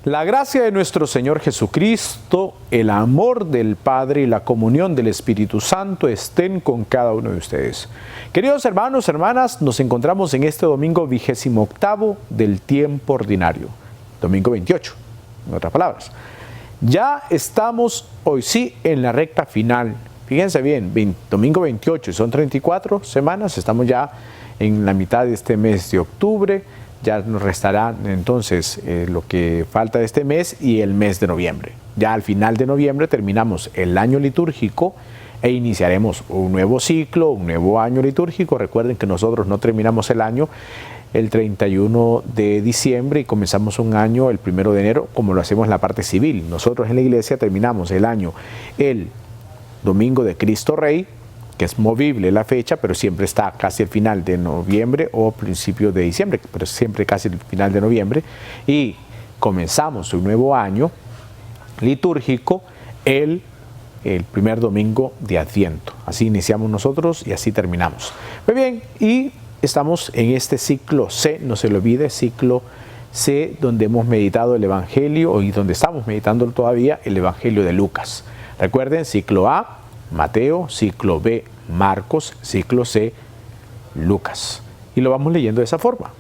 La gracia de nuestro Señor Jesucristo, el amor del Padre y la comunión del Espíritu Santo estén con cada uno de ustedes. Queridos hermanos, hermanas, nos encontramos en este domingo 28º del tiempo ordinario, domingo 28, en otras palabras. Ya estamos hoy sí en la recta final. Fíjense bien, domingo 28, son 34 semanas, estamos ya en la mitad de este mes de octubre. Ya nos restará entonces lo que falta de este mes y el mes de noviembre. Ya al final de noviembre terminamos el año litúrgico e iniciaremos un nuevo ciclo, un nuevo año litúrgico. Recuerden que nosotros no terminamos el año el 31 de diciembre y comenzamos un año el 1 de enero como lo hacemos en la parte civil. Nosotros en la iglesia terminamos el año el domingo de Cristo Rey, que es movible la fecha, pero siempre está casi el final de noviembre o principio de diciembre, pero siempre casi el final de noviembre, y comenzamos un nuevo año litúrgico el primer domingo de Adviento. Así iniciamos nosotros y así terminamos. Muy bien, y estamos en este ciclo C, no se lo olvide, ciclo C, donde hemos meditado el Evangelio, y donde estamos meditando todavía el Evangelio de Lucas. Recuerden, ciclo A, Mateo, ciclo B, Marcos, ciclo C, Lucas. Y lo vamos leyendo de esa forma.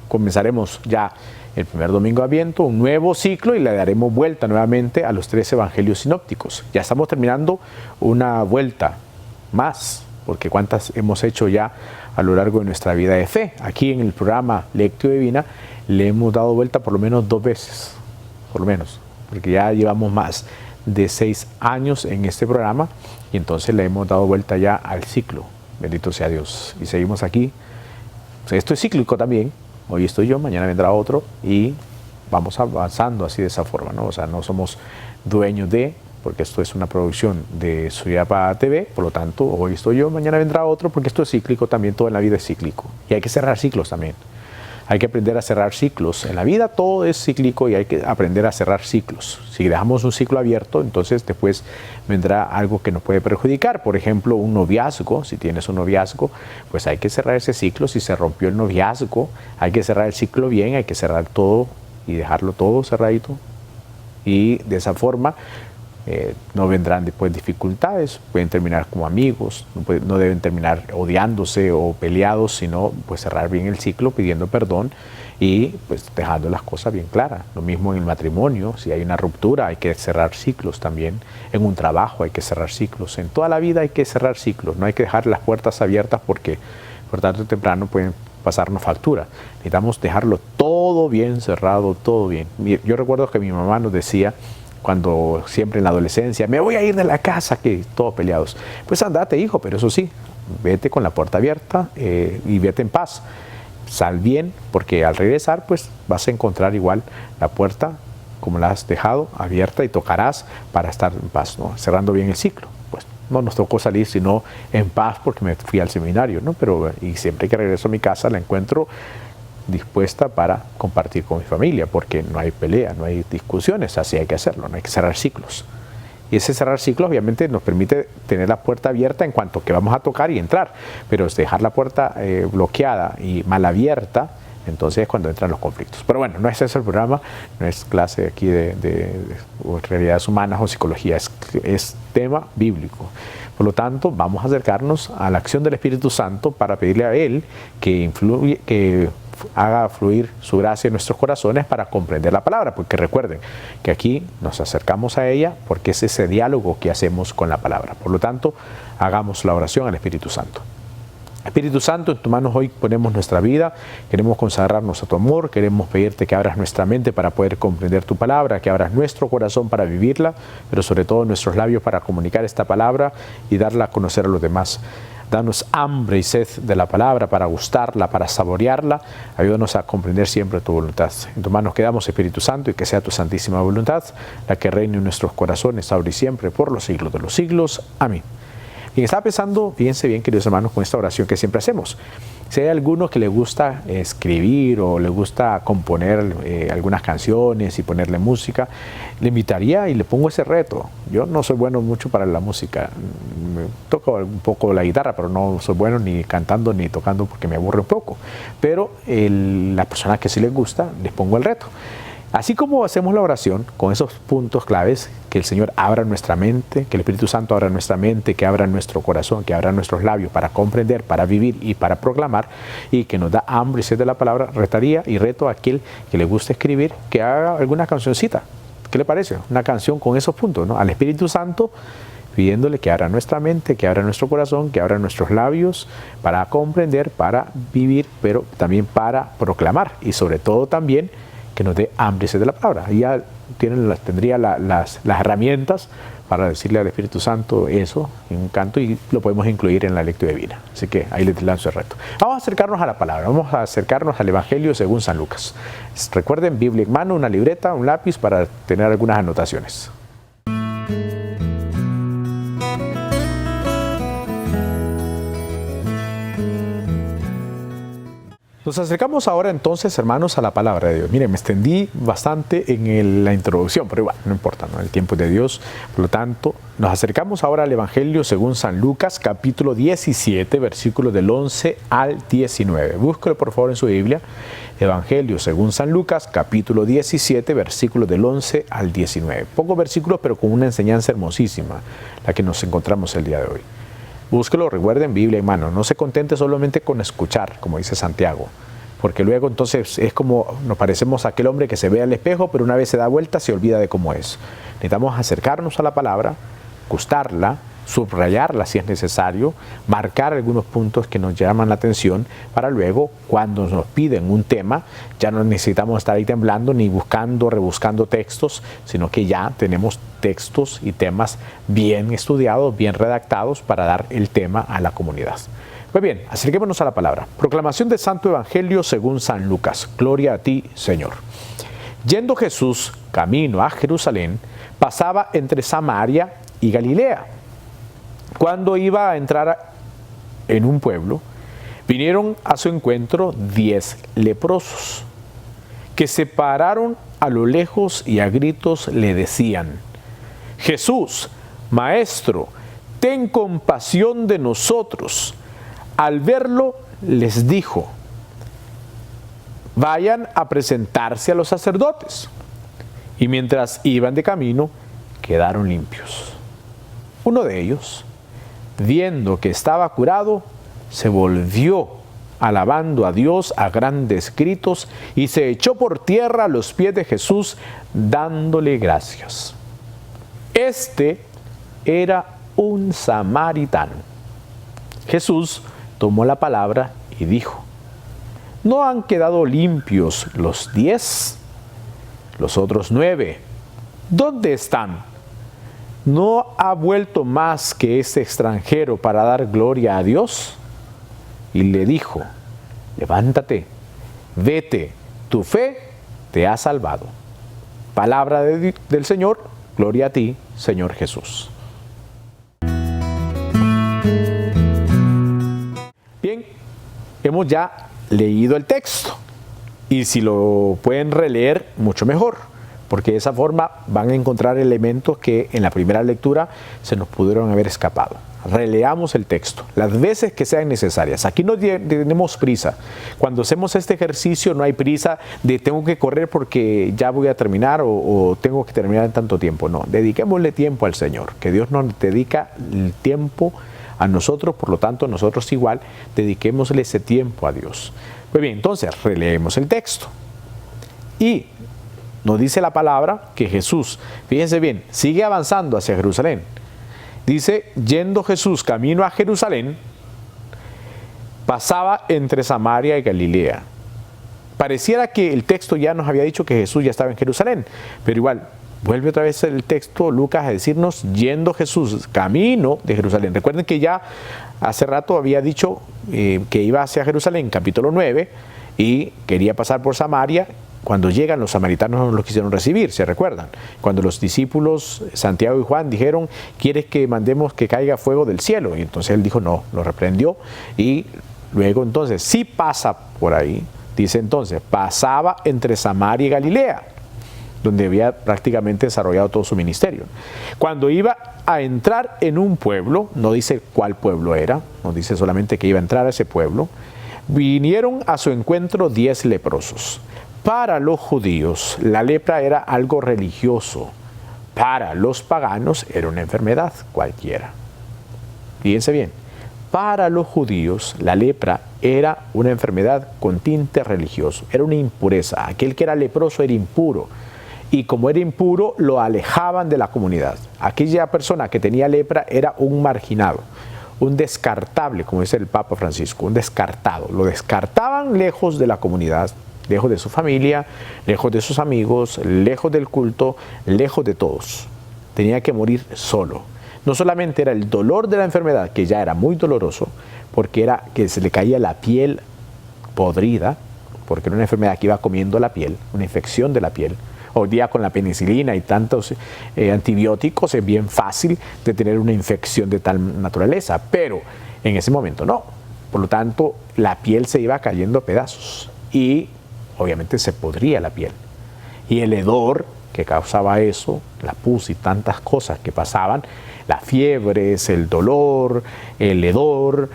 Comenzaremos ya el primer domingo de Adviento, un nuevo ciclo, y le daremos vuelta nuevamente a los 3 evangelios sinópticos. Ya estamos terminando una vuelta más, porque cuántas hemos hecho ya a lo largo de nuestra vida de fe. Aquí en el programa Lectio Divina le hemos dado vuelta por lo menos 2 veces, por lo menos, porque ya llevamos más de 6 años en este programa y entonces le hemos dado vuelta ya al ciclo. Bendito sea Dios. Y seguimos aquí. Esto es cíclico también. Hoy estoy yo, mañana vendrá otro y vamos avanzando así de esa forma, ¿no? O sea, no somos dueños de, porque esto es una producción de Suyapa TV, por lo tanto, hoy estoy yo, mañana vendrá otro, porque esto es cíclico también, todo en la vida es cíclico. Y hay que cerrar ciclos también. Hay que aprender a cerrar ciclos. En la vida todo es cíclico y hay que aprender a cerrar ciclos. Si dejamos un ciclo abierto, entonces después vendrá algo que nos puede perjudicar. Por ejemplo, un noviazgo. Si tienes un noviazgo, pues hay que cerrar ese ciclo. Si se rompió el noviazgo, hay que cerrar el ciclo bien, hay que cerrar todo y dejarlo todo cerradito. Y de esa forma no vendrán después dificultades, pueden terminar como amigos, no deben terminar odiándose o peleados, sino pues cerrar bien el ciclo pidiendo perdón y pues dejando las cosas bien claras. Lo mismo en el matrimonio, si hay una ruptura hay que cerrar ciclos también, en un trabajo hay que cerrar ciclos, en toda la vida hay que cerrar ciclos, no hay que dejar las puertas abiertas porque por tanto temprano pueden pasarnos factura. Necesitamos dejarlo todo bien cerrado, todo bien. Yo recuerdo que mi mamá nos decía, cuando siempre en la adolescencia, me voy a ir de la casa, que todos peleados. Pues andate, hijo, pero eso sí, vete con la puerta abierta y vete en paz. Sal bien, porque al regresar, pues vas a encontrar igual la puerta como la has dejado abierta y tocarás para estar en paz, ¿no? Cerrando bien el ciclo. Pues no nos tocó salir sino en paz porque me fui al seminario, ¿no? Pero y siempre que regreso a mi casa la encuentro dispuesta para compartir con mi familia, porque no hay pelea, no hay discusiones, así hay que hacerlo, no hay que cerrar ciclos. Y ese cerrar ciclos obviamente nos permite tener la puerta abierta en cuanto que vamos a tocar y entrar, pero es dejar la puerta bloqueada y mal abierta, entonces es cuando entran los conflictos. Pero bueno, no es ese el programa, no es clase aquí de realidades humanas o psicología, es tema bíblico. Por lo tanto, vamos a acercarnos a la acción del Espíritu Santo para pedirle a Él que haga fluir su gracia en nuestros corazones para comprender la palabra, porque recuerden que aquí nos acercamos a ella porque es ese diálogo que hacemos con la palabra. Por lo tanto, hagamos la oración al Espíritu Santo. Espíritu Santo, en tus manos hoy ponemos nuestra vida, queremos consagrarnos a tu amor, queremos pedirte que abras nuestra mente para poder comprender tu palabra, que abras nuestro corazón para vivirla, pero sobre todo nuestros labios para comunicar esta palabra y darla a conocer a los demás. Danos hambre y sed de la palabra para gustarla, para saborearla. Ayúdanos a comprender siempre tu voluntad. En tus manos quedamos, Espíritu Santo, y que sea tu santísima voluntad la que reine en nuestros corazones ahora y siempre por los siglos de los siglos. Amén. Y estaba pensando, fíjense bien, queridos hermanos, con esta oración que siempre hacemos. Si hay alguno que le gusta escribir o le gusta componer algunas canciones y ponerle música, le invitaría y le pongo ese reto. Yo no soy bueno mucho para la música, me toco un poco la guitarra, pero no soy bueno ni cantando ni tocando porque me aburre un poco. Pero las personas que sí les gusta, les pongo el reto. Así como hacemos la oración con esos puntos claves, que el Señor abra nuestra mente, que el Espíritu Santo abra nuestra mente, que abra nuestro corazón, que abra nuestros labios para comprender, para vivir y para proclamar, y que nos da hambre y sed de la palabra, retaría y reto a aquel que le guste escribir, que haga alguna cancioncita. ¿Qué le parece? Una canción con esos puntos, ¿no? Al Espíritu Santo, pidiéndole que abra nuestra mente, que abra nuestro corazón, que abra nuestros labios para comprender, para vivir, pero también para proclamar, y sobre todo también que nos dé hambre y sed de la palabra. Y ya tendría las herramientas para decirle al Espíritu Santo eso en un canto, y lo podemos incluir en la lectura divina. Así que ahí les lanzo el reto. Vamos a acercarnos a la palabra, vamos a acercarnos al Evangelio según San Lucas. Recuerden, Biblia en mano, una libreta, un lápiz para tener algunas anotaciones. Nos acercamos ahora entonces, hermanos, a la palabra de Dios. Miren, me extendí bastante en la introducción, pero igual, no importa, ¿no? El tiempo es de Dios. Por lo tanto, nos acercamos ahora al Evangelio según San Lucas, capítulo 17, versículos del 11 al 19. Búsquelo por favor en su Biblia. Evangelio según San Lucas, capítulo 17, versículos del 11 al 19. Pocos versículos, pero con una enseñanza hermosísima, la que nos encontramos el día de hoy. Búsquelo, recuerden, Biblia en mano. No se contente solamente con escuchar, como dice Santiago, porque luego entonces es como nos parecemos a aquel hombre que se ve al espejo, pero una vez se da vuelta se olvida de cómo es. Necesitamos acercarnos a la palabra, gustarla, subrayarla si es necesario, marcar algunos puntos que nos llaman la atención, para luego, cuando nos piden un tema, ya no necesitamos estar ahí temblando ni buscando, rebuscando textos, sino que ya tenemos textos y temas bien estudiados, bien redactados para dar el tema a la comunidad. Pues bien, acerquémonos a la palabra. Proclamación del Santo Evangelio según San Lucas. Gloria a ti, Señor. Yendo Jesús camino a Jerusalén, pasaba entre Samaria y Galilea. Cuando iba a entrar en un pueblo, vinieron a su encuentro 10 leprosos, que se pararon a lo lejos y a gritos le decían: Jesús, Maestro, ten compasión de nosotros. Al verlo, les dijo: vayan a presentarse a los sacerdotes. Y mientras iban de camino, quedaron limpios. Uno de ellos, viendo que estaba curado, se volvió alabando a Dios a grandes gritos y se echó por tierra a los pies de Jesús, dándole gracias. Este era un samaritano. Jesús tomó la palabra y dijo: ¿no han quedado limpios los 10? Los otros 9, ¿dónde están? ¿No ha vuelto más que este extranjero para dar gloria a Dios? Y le dijo: levántate, vete, tu fe te ha salvado. Palabra del Señor, gloria a ti, Señor Jesús. Bien, hemos ya leído el texto, y si lo pueden releer, mucho mejor, porque de esa forma van a encontrar elementos que en la primera lectura se nos pudieron haber escapado. Releamos el texto las veces que sean necesarias. Aquí no tenemos prisa. Cuando hacemos este ejercicio no hay prisa de tengo que correr porque ya voy a terminar o tengo que terminar en tanto tiempo. No, dediquémosle tiempo al Señor, que Dios nos dedica el tiempo a nosotros, por lo tanto nosotros igual dediquémosle ese tiempo a Dios. Pues bien, entonces releemos el texto y nos dice la palabra que Jesús, fíjense bien, sigue avanzando hacia Jerusalén. Dice: yendo Jesús camino a Jerusalén, pasaba entre Samaria y Galilea. Pareciera que el texto ya nos había dicho que Jesús ya estaba en Jerusalén, pero igual, vuelve otra vez el texto, Lucas, a decirnos: yendo Jesús camino de Jerusalén. Recuerden que ya hace rato había dicho que iba hacia Jerusalén, capítulo 9, y quería pasar por Samaria. Cuando llegan, los samaritanos no los quisieron recibir, ¿se recuerdan? Cuando los discípulos Santiago y Juan dijeron: ¿quieres que mandemos que caiga fuego del cielo? Y entonces él dijo no, lo reprendió y Luego entonces, si pasa por ahí, dice entonces, pasaba entre Samaria y Galilea, donde había prácticamente desarrollado todo su ministerio. Cuando iba a entrar en un pueblo, no dice cuál pueblo era, no dice solamente que iba a entrar a ese pueblo, vinieron a su encuentro 10 leprosos. Para los judíos, la lepra era algo religioso. Para los paganos era una enfermedad cualquiera. Fíjense bien, para los judíos la lepra era una enfermedad con tinte religioso, era una impureza. Aquel que era leproso era impuro. Y como era impuro, lo alejaban de la comunidad. Aquella persona que tenía lepra era un marginado, un descartable, como dice el Papa Francisco, un descartado. Lo descartaban lejos de la comunidad, lejos de su familia, lejos de sus amigos, lejos del culto, lejos de todos. Tenía que morir solo. No solamente era el dolor de la enfermedad, que ya era muy doloroso, porque era que se le caía la piel podrida, porque era una enfermedad que iba comiendo la piel, una infección de la piel. Hoy día con la penicilina y tantos antibióticos es bien fácil de tener una infección de tal naturaleza, pero en ese momento no. Por lo tanto, la piel se iba cayendo a pedazos y obviamente se podría la piel. Y el hedor que causaba eso, la pus y tantas cosas que pasaban, las fiebres, el dolor, el hedor,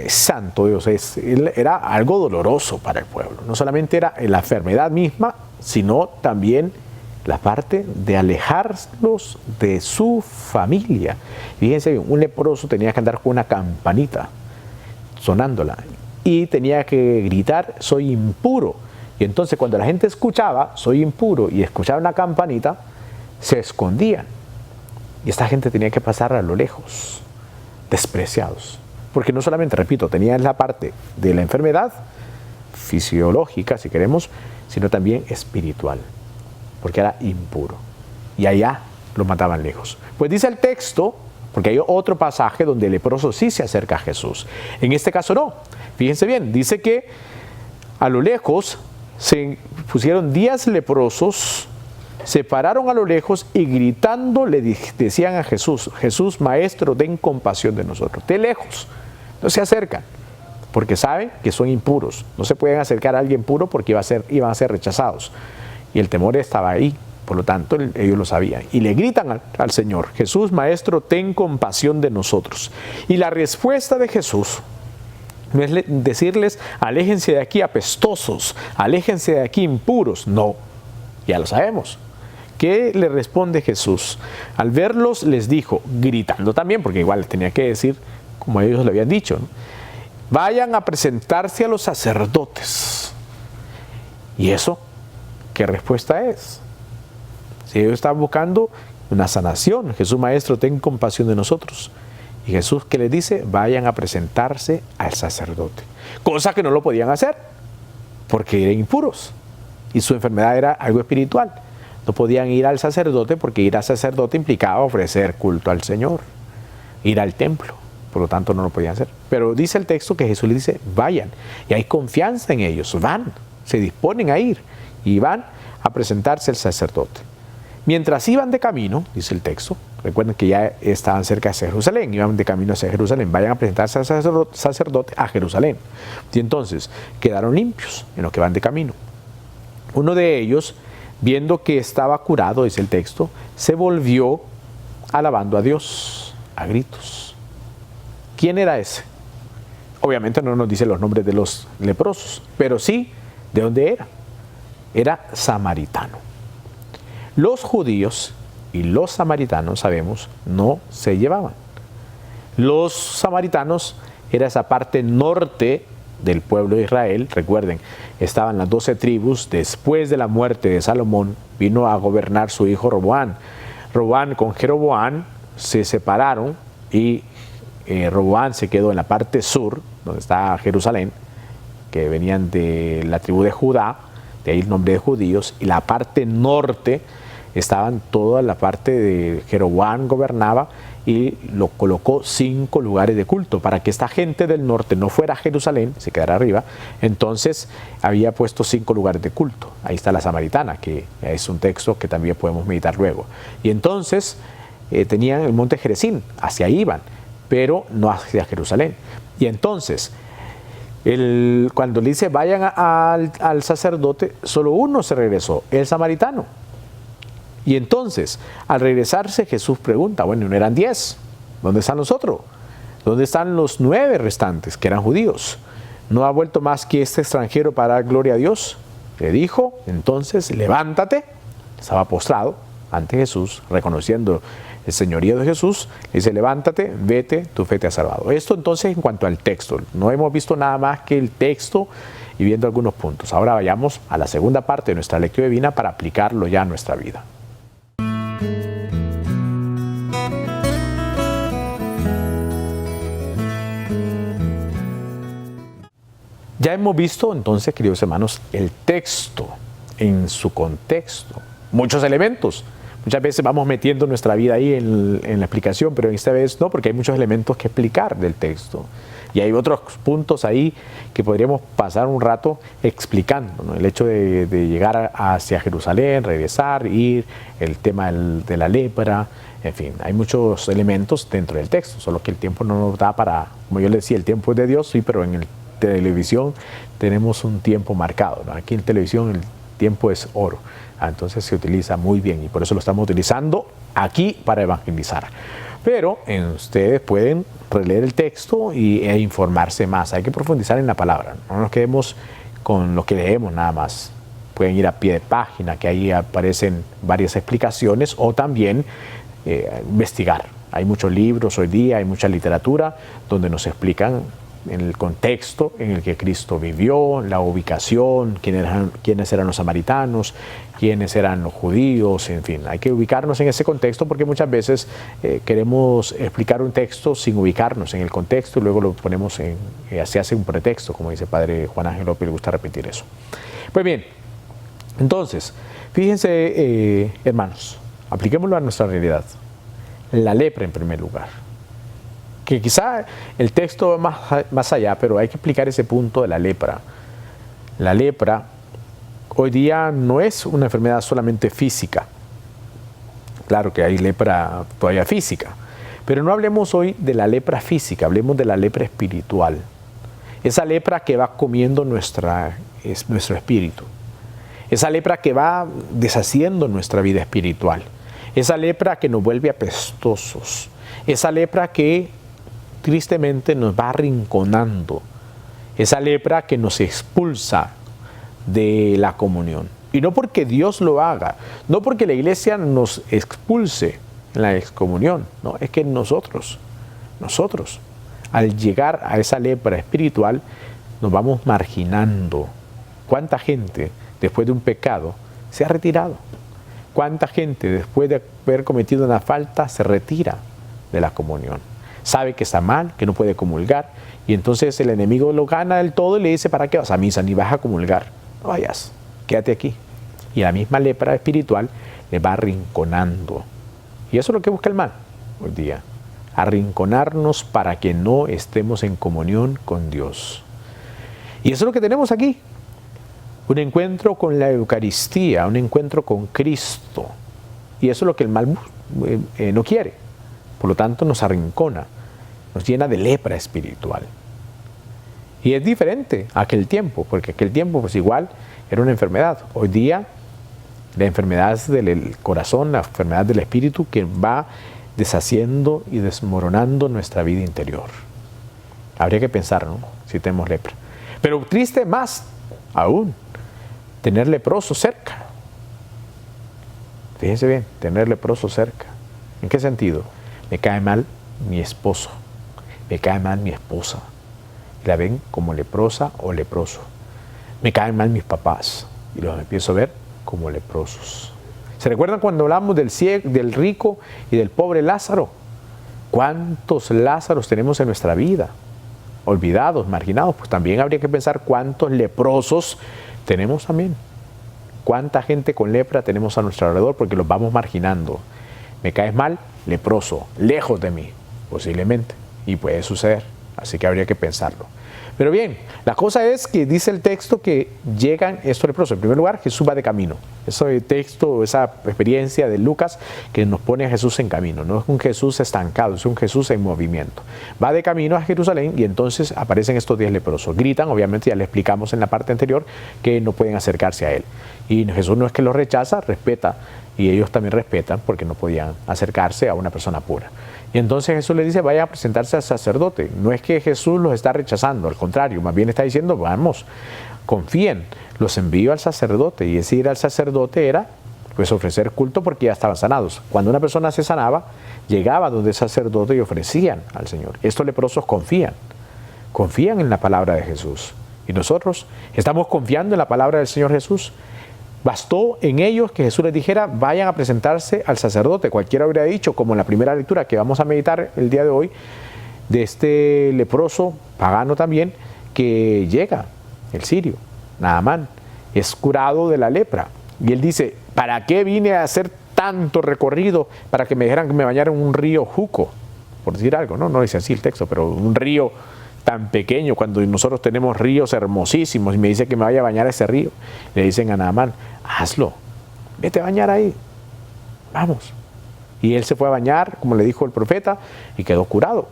santo Dios, era algo doloroso para el pueblo. No solamente era la enfermedad misma, sino también la parte de alejarlos de su familia. Fíjense bien, un leproso tenía que andar con una campanita sonándola y tenía que gritar, soy impuro. Y entonces cuando la gente escuchaba, soy impuro, y escuchaba una campanita, se escondían. Y esta gente tenía que pasar a lo lejos, despreciados. Porque no solamente, repito, tenían la parte de la enfermedad fisiológica, si queremos, sino también espiritual, porque era impuro. Y allá lo mataban lejos. Pues dice el texto, porque hay otro pasaje donde el leproso sí se acerca a Jesús. En este caso no. Fíjense bien, dice que a lo lejos se pusieron 10 leprosos, se pararon a lo lejos y gritando le decían a Jesús, Jesús, Maestro, ten compasión de nosotros. De lejos, no se acercan, porque saben que son impuros. No se pueden acercar a alguien puro porque iban a ser rechazados. Y el temor estaba ahí, por lo tanto ellos lo sabían. Y le gritan al Señor, Jesús, Maestro, ten compasión de nosotros. Y la respuesta de Jesús no es decirles, aléjense de aquí apestosos, aléjense de aquí impuros. No, ya lo sabemos. ¿Qué le responde Jesús? Al verlos les dijo, gritando también, porque igual les tenía que decir como ellos le habían dicho, ¿no? Vayan a presentarse a los sacerdotes. ¿Y eso qué respuesta es? Si ellos estaban buscando una sanación, Jesús, Maestro, ten compasión de nosotros. Y Jesús, ¿qué les dice? Vayan a presentarse al sacerdote. Cosa que no lo podían hacer, porque eran impuros. Y su enfermedad era algo espiritual. No podían ir al sacerdote, porque ir al sacerdote implicaba ofrecer culto al Señor, ir al templo. Por lo tanto, no lo podían hacer. Pero dice el texto que Jesús les dice, vayan. Y hay confianza en ellos. Van, se disponen a ir. Y van a presentarse al sacerdote. Mientras iban de camino, dice el texto, recuerden que ya estaban cerca de Jerusalén, iban de camino hacia Jerusalén, vayan a presentarse al sacerdote a Jerusalén. Y entonces quedaron limpios en lo que van de camino. Uno de ellos, viendo que estaba curado, dice el texto, se volvió alabando a Dios a gritos. ¿Quién era ese? Obviamente no nos dice los nombres de los leprosos, pero sí de dónde era. Era samaritano. Los judíos y los samaritanos, sabemos, no se llevaban. Los samaritanos era esa parte norte del pueblo de Israel. Recuerden, estaban las 12 tribus. Después de la muerte de Salomón, vino a gobernar su hijo Roboam. Roboam con Jeroboam se separaron y Roboam se quedó en la parte sur, donde está Jerusalén, que venían de la tribu de Judá, de ahí el nombre de judíos, y la parte norte estaban toda la parte de Jeroboam gobernaba y lo colocó 5 lugares de culto para que esta gente del norte no fuera a Jerusalén, se quedara arriba. Entonces había puesto 5 lugares de culto. Ahí está la samaritana, que es un texto que también podemos meditar luego. Y entonces tenían el monte Gerizim, hacia ahí iban, pero no hacia Jerusalén. Y entonces, Cuando le dice vayan al sacerdote, solo uno se regresó, el samaritano. Y entonces, al regresarse, Jesús pregunta, bueno, ¿no eran 10? ¿Dónde están los otros? ¿Dónde están los 9 restantes, que eran judíos? ¿No ha vuelto más que este extranjero para dar gloria a Dios? Le dijo, entonces, levántate. Estaba postrado ante Jesús, reconociendo el señorío de Jesús. Le dice, levántate, vete, tu fe te ha salvado. Esto entonces en cuanto al texto. No hemos visto nada más que el texto y viendo algunos puntos. Ahora vayamos a la segunda parte de nuestra lectura divina para aplicarlo ya a nuestra vida. Ya hemos visto entonces, queridos hermanos, el texto en su contexto. Muchos elementos. Muchas veces vamos metiendo nuestra vida ahí en la explicación, pero esta vez no, porque hay muchos elementos que explicar del texto. Y hay otros puntos ahí que podríamos pasar un rato explicando, ¿no? El hecho de llegar hacia Jerusalén, regresar, ir, el tema de la lepra, en fin, hay muchos elementos dentro del texto, solo que el tiempo no nos da para, como yo le decía, el tiempo es de Dios, sí, pero en el televisión tenemos un tiempo marcado, ¿no? Aquí en televisión el tiempo es oro, entonces se utiliza muy bien y por eso lo estamos utilizando aquí para evangelizar. Pero ustedes pueden releer el texto e informarse más. Hay que profundizar en la palabra. No nos quedemos con lo que leemos nada más. Pueden ir a pie de página, que ahí aparecen varias explicaciones, o también investigar. Hay muchos libros hoy día, hay mucha literatura donde nos explican en el contexto en el que Cristo vivió, la ubicación, quiénes eran los samaritanos, quiénes eran los judíos, en fin. Hay que ubicarnos en ese contexto porque muchas veces queremos explicar un texto sin ubicarnos en el contexto y luego lo ponemos se hace un pretexto, como dice el padre Juan Ángel López, le gusta repetir eso. Pues bien, entonces, fíjense, hermanos, apliquémoslo a nuestra realidad. La lepra en primer lugar. Que quizá el texto va más allá, pero hay que explicar ese punto de la lepra. La lepra hoy día no es una enfermedad solamente física. Claro que hay lepra todavía física, pero no hablemos hoy de la lepra física, hablemos de la lepra espiritual. Esa lepra que va comiendo nuestro espíritu. Esa lepra que va deshaciendo nuestra vida espiritual. Esa lepra que nos vuelve apestosos. Esa lepra que tristemente nos va arrinconando, esa lepra que nos expulsa de la comunión. Y no porque Dios lo haga, no porque la iglesia nos expulse en la excomunión, no, es que nosotros, al llegar a esa lepra espiritual, nos vamos marginando. ¿Cuánta gente después de un pecado se ha retirado? ¿Cuánta gente después de haber cometido una falta se retira de la comunión? Sabe que está mal, que no puede comulgar, y entonces el enemigo lo gana del todo y le dice, ¿para qué vas a misa? Ni vas a comulgar, no vayas, quédate aquí. Y la misma lepra espiritual le va arrinconando. Y eso es lo que busca el mal hoy día, arrinconarnos para que no estemos en comunión con Dios. Y eso es lo que tenemos aquí, un encuentro con la Eucaristía, un encuentro con Cristo. Y eso es lo que el mal no quiere. Por lo tanto, nos arrincona, nos llena de lepra espiritual. Y es diferente a aquel tiempo, porque aquel tiempo pues igual era una enfermedad. Hoy día la enfermedad es del corazón, la enfermedad del espíritu que va deshaciendo y desmoronando nuestra vida interior. Habría que pensar, ¿no?, si tenemos lepra. Pero triste más aún, tener leproso cerca. Fíjense bien, tener leproso cerca. ¿En qué sentido? Me cae mal mi esposo, me cae mal mi esposa, y la ven como leprosa o leproso. Me caen mal mis papás y los empiezo a ver como leprosos. ¿Se recuerdan cuando hablamos del rico y del pobre Lázaro? ¿Cuántos Lázaros tenemos en nuestra vida? Olvidados, marginados, pues también habría que pensar cuántos leprosos tenemos también. ¿Cuánta gente con lepra tenemos a nuestro alrededor? Porque los vamos marginando. Me caes mal, leproso, lejos de mí, posiblemente, y puede suceder, así que habría que pensarlo. Pero bien, la cosa es que dice el texto que llegan estos leprosos. En primer lugar, Jesús va de camino. Ese texto, esa experiencia de Lucas que nos pone a Jesús en camino. No es un Jesús estancado, es un Jesús en movimiento. Va de camino a Jerusalén y entonces aparecen estos 10 leprosos. Gritan, obviamente ya le explicamos en la parte anterior que no pueden acercarse a él. Y Jesús no es que los rechaza, respeta. Y ellos también respetan porque no podían acercarse a una persona pura. Y entonces Jesús les dice, vayan a presentarse al sacerdote. No es que Jesús los está rechazando, al contrario, más bien está diciendo, vamos, confíen, los envío al sacerdote. Y ese ir al sacerdote era pues ofrecer culto porque ya estaban sanados. Cuando una persona se sanaba, llegaba donde el sacerdote y ofrecían al Señor. Estos leprosos confían en la palabra de Jesús. Y nosotros estamos confiando en la palabra del Señor Jesús. Bastó en ellos que Jesús les dijera, vayan a presentarse al sacerdote. Cualquiera habría dicho, como en la primera lectura que vamos a meditar el día de hoy, de este leproso, pagano también, que llega, el sirio, Naamán, es curado de la lepra. Y él dice, ¿para qué vine a hacer tanto recorrido para que me dijeran que me bañara en un río Juco? Por decir algo, no dice así el texto, pero un río tan pequeño, cuando nosotros tenemos ríos hermosísimos, y me dice que me vaya a bañar a ese río. Le dicen a Naamán, hazlo, vete a bañar ahí, vamos. Y él se fue a bañar, como le dijo el profeta, y quedó curado.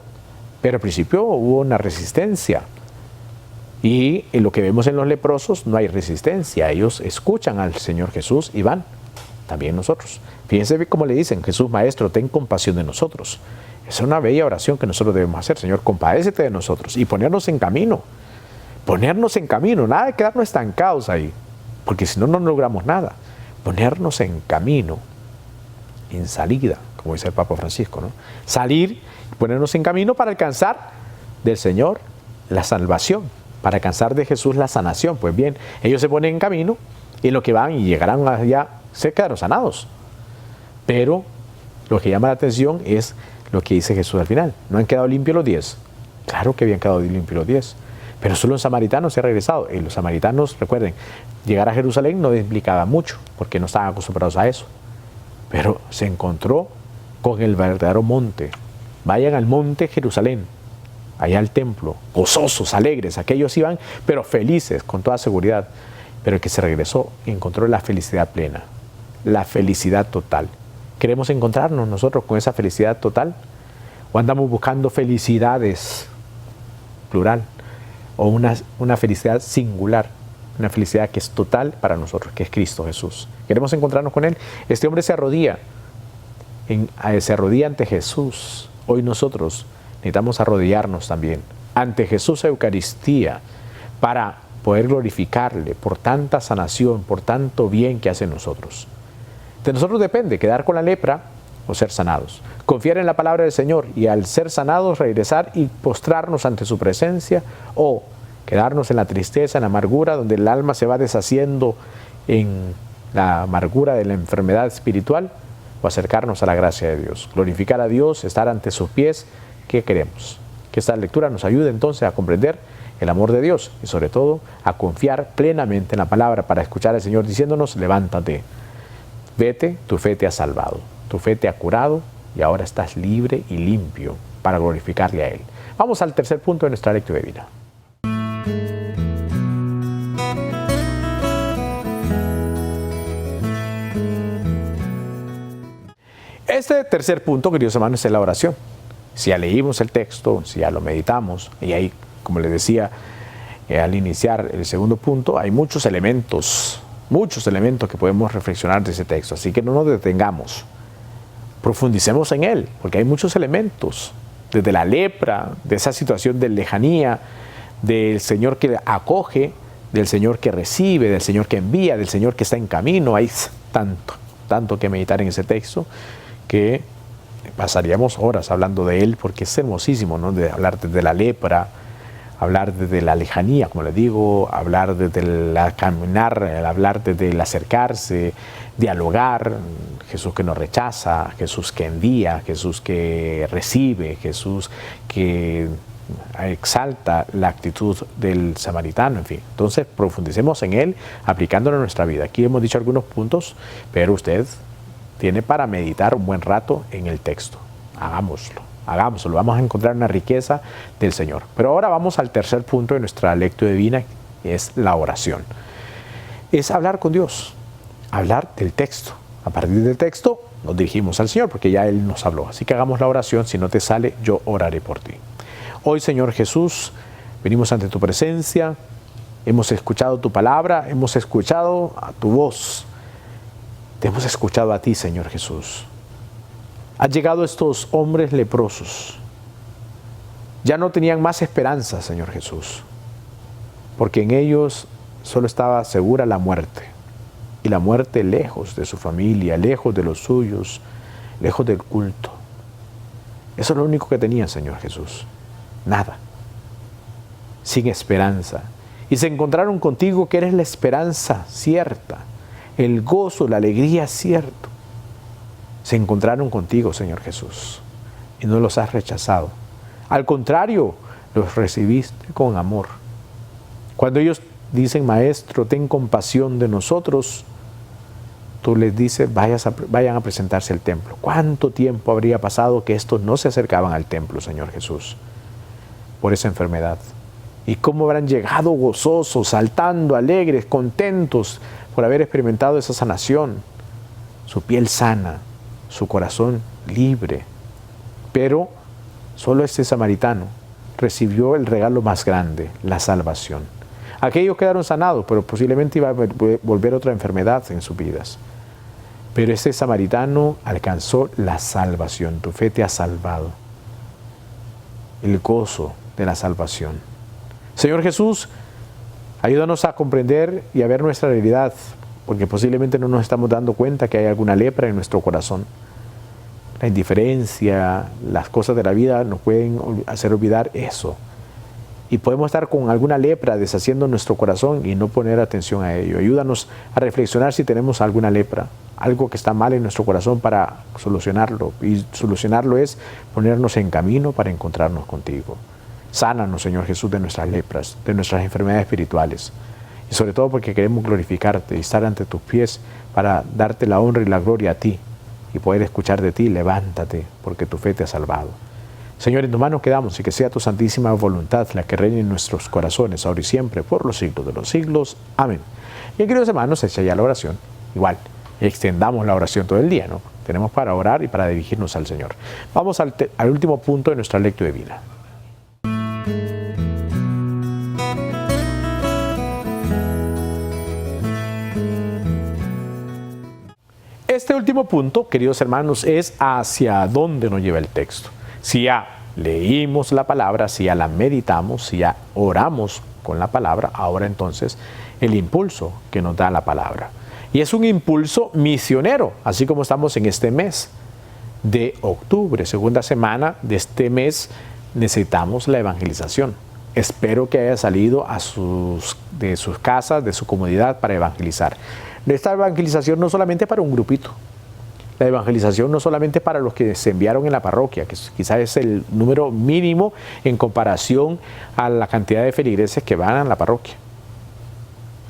Pero al principio hubo una resistencia. Y en lo que vemos en los leprosos no hay resistencia. Ellos escuchan al Señor Jesús y van. También nosotros. Fíjense cómo le dicen, Jesús Maestro, ten compasión de nosotros. Es una bella oración que nosotros debemos hacer. Señor, compadécete de nosotros y ponernos en camino. Ponernos en camino, nada de quedarnos estancados ahí, porque si no, no logramos nada. Ponernos en camino, en salida, como dice el Papa Francisco, ¿no? Salir, ponernos en camino para alcanzar del Señor la salvación, para alcanzar de Jesús la sanación. Pues bien, ellos se ponen en camino y en lo que van y llegarán allá, se quedaron sanados. Pero lo que llama la atención es lo que dice Jesús al final. ¿No han quedado limpios los 10? Claro que habían quedado limpios los 10. Pero solo un samaritano se ha regresado. Y los samaritanos, recuerden, llegar a Jerusalén no implicaba mucho, porque no estaban acostumbrados a eso. Pero se encontró con el verdadero monte. Vayan al monte Jerusalén, allá al templo, gozosos, alegres. Aquellos iban, pero felices, con toda seguridad. Pero el que se regresó encontró la felicidad plena, la felicidad total. ¿Queremos encontrarnos nosotros con esa felicidad total? ¿O andamos buscando felicidades, plural, o una felicidad singular, una felicidad que es total para nosotros, que es Cristo Jesús? ¿Queremos encontrarnos con Él? Este hombre se arrodilla ante Jesús. Hoy nosotros necesitamos arrodillarnos también ante Jesús Eucaristía para poder glorificarle por tanta sanación, por tanto bien que hace en nosotros. De nosotros depende quedar con la lepra o ser sanados. Confiar en la palabra del Señor y al ser sanados regresar y postrarnos ante su presencia, o quedarnos en la tristeza, en la amargura, donde el alma se va deshaciendo en la amargura de la enfermedad espiritual, o acercarnos a la gracia de Dios, glorificar a Dios, estar ante sus pies. ¿Qué queremos? Que esta lectura nos ayude entonces a comprender el amor de Dios y sobre todo a confiar plenamente en la palabra para escuchar al Señor diciéndonos, levántate. Vete, tu fe te ha salvado, tu fe te ha curado y ahora estás libre y limpio para glorificarle a Él. Vamos al tercer punto de nuestra lectura divina. Este tercer punto, queridos hermanos, es la oración. Si ya leímos el texto, si ya lo meditamos, y ahí, como les decía al iniciar el segundo punto, hay muchos elementos que podemos reflexionar de ese texto, así que no nos detengamos, profundicemos en él, porque hay muchos elementos, desde la lepra, de esa situación de lejanía, del Señor que acoge, del Señor que recibe, del Señor que envía, del Señor que está en camino. Hay tanto que meditar en ese texto, que pasaríamos horas hablando de él, porque es hermosísimo, ¿no? De hablar desde la lepra, hablar desde la lejanía, como les digo, hablar desde el caminar, hablar desde el acercarse, dialogar, Jesús que nos rechaza, Jesús que envía, Jesús que recibe, Jesús que exalta la actitud del samaritano, en fin. Entonces profundicemos en él, aplicándolo a nuestra vida. Aquí hemos dicho algunos puntos, pero usted tiene para meditar un buen rato en el texto. Hagámoslo. hagámoslo, vamos a encontrar una riqueza del Señor. Pero ahora vamos al tercer punto de nuestra lectura divina, que es la oración. Es hablar con Dios, hablar del texto. A partir del texto nos dirigimos al Señor, porque ya Él nos habló. Así que hagamos la oración. Si no te sale, yo oraré por ti. Hoy, Señor Jesús, venimos ante tu presencia. Hemos escuchado tu palabra, hemos escuchado a tu voz. Te hemos escuchado a ti, Señor Jesús. Han llegado estos hombres leprosos. Ya no tenían más esperanza, Señor Jesús, porque en ellos solo estaba segura la muerte. Y la muerte lejos de su familia, lejos de los suyos, lejos del culto. Eso es lo único que tenían, Señor Jesús. Nada. Sin esperanza. Y se encontraron contigo, que eres la esperanza cierta, el gozo, la alegría cierto. Se encontraron contigo, Señor Jesús, y no los has rechazado. Al contrario, los recibiste con amor. Cuando ellos dicen, Maestro, ten compasión de nosotros, tú les dices, vayan a presentarse al templo. ¿Cuánto tiempo habría pasado que estos no se acercaban al templo, Señor Jesús, por esa enfermedad? Y cómo habrán llegado gozosos, saltando, alegres, contentos por haber experimentado esa sanación. Su piel sana, su corazón libre. Pero solo este samaritano recibió el regalo más grande, la salvación. Aquellos quedaron sanados, pero posiblemente iba a volver otra enfermedad en sus vidas. Pero este samaritano alcanzó la salvación. Tu fe te ha salvado. El gozo de la salvación. Señor Jesús, ayúdanos a comprender y a ver nuestra realidad, porque posiblemente no nos estamos dando cuenta que hay alguna lepra en nuestro corazón. La indiferencia, las cosas de la vida nos pueden hacer olvidar eso. Y podemos estar con alguna lepra deshaciendo nuestro corazón y no poner atención a ello. Ayúdanos a reflexionar si tenemos alguna lepra, algo que está mal en nuestro corazón, para solucionarlo. Y solucionarlo es ponernos en camino para encontrarnos contigo. Sánanos, Señor Jesús, de nuestras lepras, de nuestras enfermedades espirituales. Y sobre todo porque queremos glorificarte y estar ante tus pies para darte la honra y la gloria a ti y poder escuchar de ti. Levántate, porque tu fe te ha salvado. Señor, en tu mano quedamos, y que sea tu santísima voluntad la que reine en nuestros corazones, ahora y siempre, por los siglos de los siglos. Amén. Bien, queridos hermanos, hecha ya la oración. Igual, extendamos la oración todo el día, ¿no? Tenemos para orar y para dirigirnos al Señor. Vamos al último punto de nuestra lectura divina. Este último punto, queridos hermanos, es hacia dónde nos lleva el texto. Si ya leímos la palabra, si ya la meditamos, si ya oramos con la palabra, ahora entonces el impulso que nos da la palabra. Y es un impulso misionero, así como estamos en este mes de octubre, segunda semana de este mes, necesitamos la evangelización. Espero que haya salido de sus casas, de su comunidad, para evangelizar. Esta evangelización no solamente para un grupito. La evangelización no solamente para los que se enviaron en la parroquia, que quizás es el número mínimo en comparación a la cantidad de feligreses que van a la parroquia.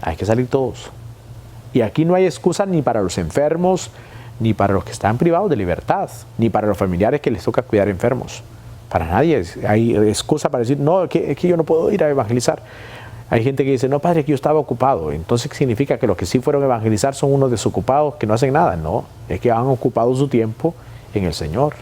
Hay que salir todos. Y aquí no hay excusa ni para los enfermos, ni para los que están privados de libertad, ni para los familiares que les toca cuidar enfermos. Para nadie hay excusa para decir, no, es que yo no puedo ir a evangelizar. Hay gente que dice, no, padre, que yo estaba ocupado. Entonces significa que los que sí fueron a evangelizar son unos desocupados que no hacen nada. No, es que han ocupado su tiempo en el Señor,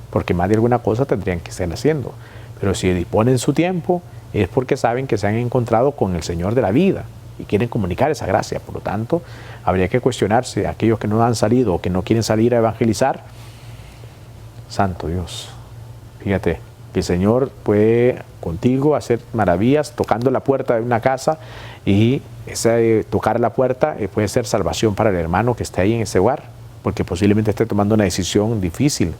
porque más de alguna cosa tendrían que estar haciendo. Pero si disponen su tiempo, es porque saben que se han encontrado con el Señor de la vida y quieren comunicar esa gracia. Por lo tanto, habría que cuestionarse a aquellos que no han salido o que no quieren salir a evangelizar. Santo Dios, fíjate que el Señor puede contigo hacer maravillas tocando la puerta de una casa, y tocar la puerta puede ser salvación para el hermano que esté ahí en ese hogar, porque posiblemente esté tomando una decisión difícil,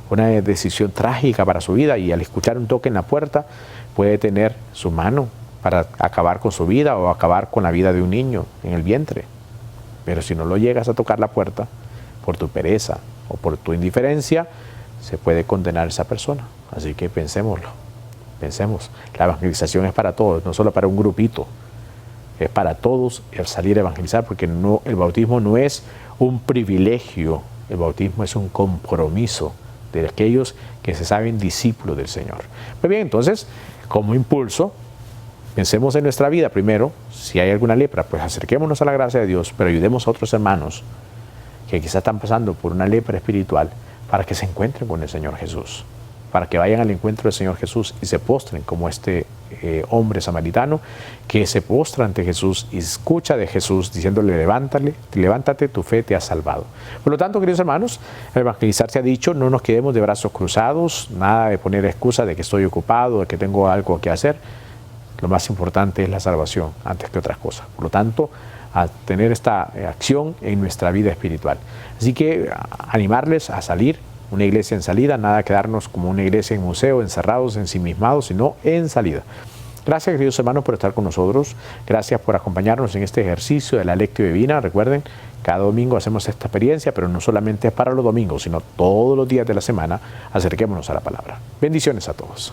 una decisión trágica para su vida, y al escuchar un toque en la puerta puede tener su mano para acabar con su vida o acabar con la vida de un niño en el vientre. Pero si no lo llegas a tocar la puerta por tu pereza o por tu indiferencia, se puede condenar a esa persona. Así que pensémoslo. Pensemos, la evangelización es para todos, no solo para un grupito. Es para todos el salir a evangelizar, porque el bautismo no es un privilegio, el bautismo es un compromiso de aquellos que se saben discípulos del Señor. Muy bien, entonces, como impulso, pensemos en nuestra vida primero. Si hay alguna lepra, pues acerquémonos a la gracia de Dios, pero ayudemos a otros hermanos que quizás están pasando por una lepra espiritual para que se encuentren con el Señor Jesús, para que vayan al encuentro del Señor Jesús y se postren como este hombre samaritano que se postra ante Jesús y escucha de Jesús diciéndole: levántate, tu fe te ha salvado. Por lo tanto, queridos hermanos, al evangelizar se ha dicho: no nos quedemos de brazos cruzados, nada de poner excusa de que estoy ocupado, de que tengo algo que hacer. Lo más importante es la salvación antes que otras cosas. Por lo tanto, a tener esta acción en nuestra vida espiritual. Así que animarles a salir, una iglesia en salida, nada quedarnos como una iglesia en museo, encerrados, ensimismados, sino en salida. Gracias, queridos hermanos, por estar con nosotros. Gracias por acompañarnos en este ejercicio de la Lectio Divina. Recuerden, cada domingo hacemos esta experiencia, pero no solamente es para los domingos, sino todos los días de la semana. Acerquémonos a la palabra. Bendiciones a todos.